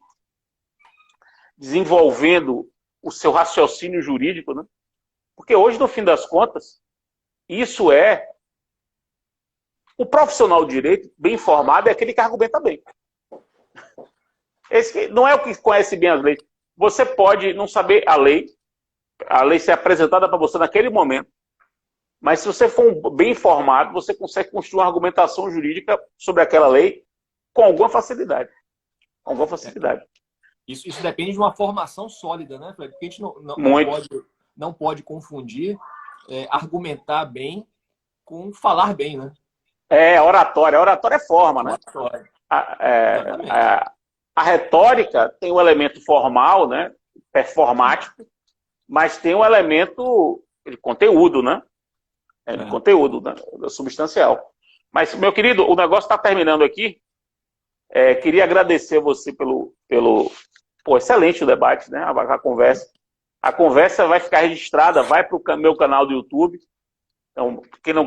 desenvolvendo o seu raciocínio jurídico, né? Porque hoje, no fim das contas, isso o profissional de direito bem formado é aquele que argumenta bem. Esse não é o que conhece bem as leis. Você pode não saber a lei ser apresentada para você naquele momento, mas se você for bem informado, você consegue construir uma argumentação jurídica sobre aquela lei com alguma facilidade. Com alguma facilidade.
Isso depende de uma formação sólida, né, Fred? Porque a gente não pode confundir argumentar bem com falar bem, né?
Oratória. Oratória é forma, né?
Oratória.
A retórica tem um elemento formal, né? Performático, mas tem um elemento de conteúdo, né? De conteúdo, né? Substancial. Mas, meu querido, o negócio está terminando aqui. Queria agradecer você pelo excelente o debate, né? A conversa. A conversa vai ficar registrada, vai para o meu canal do YouTube. Então,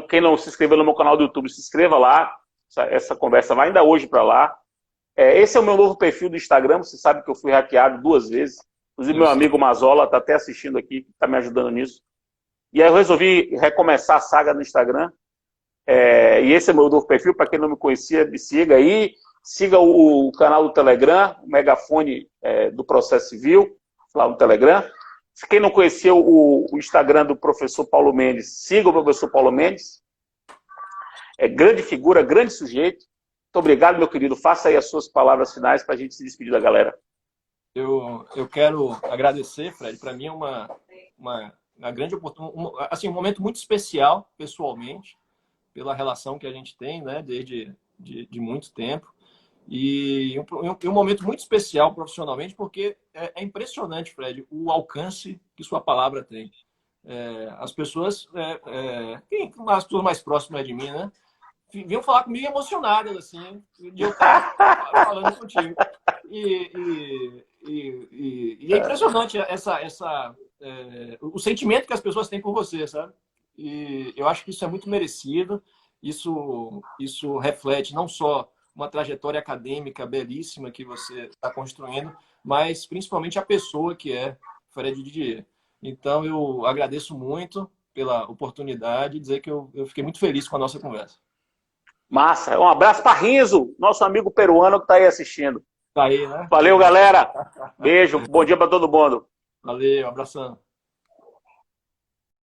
quem não se inscreveu no meu canal do YouTube, se inscreva lá. Essa conversa vai ainda hoje para lá. Esse é o meu novo perfil do Instagram. Você sabe que eu fui hackeado 2 vezes. Inclusive, meu amigo Mazola está até assistindo aqui, está me ajudando nisso. E aí eu resolvi recomeçar a saga no Instagram. E esse é o meu novo perfil. Para quem não me conhecia, me siga aí. Siga o canal do Telegram, o megafone do Processo Civil, lá no Telegram. Se quem não conheceu o Instagram do professor Paulo Mendes, siga o professor Paulo Mendes. Grande figura, grande sujeito. Muito obrigado, meu querido. Faça aí as suas palavras finais para a gente se despedir da galera.
Eu quero agradecer, Fred. Para mim é uma grande oportunidade, assim, um momento muito especial, pessoalmente, pela relação que a gente tem, né, desde de muito tempo. E um momento muito especial profissionalmente, porque é impressionante, Fred, o alcance que sua palavra tem. As pessoas mais próximas de mim, né, vinham falar comigo emocionadas, assim, de eu estar falando contigo. E é impressionante o sentimento que as pessoas têm por você, sabe? E eu acho que isso é muito merecido. Isso reflete não só uma trajetória acadêmica belíssima que você está construindo, mas principalmente a pessoa que é Fred Didier. Então, eu agradeço muito pela oportunidade e dizer que eu fiquei muito feliz com a nossa conversa.
Massa. Um abraço para Rinzo, nosso amigo peruano que está aí assistindo.
Tá aí, né?
Valeu, galera. Beijo. Bom dia para todo mundo.
Valeu, abração.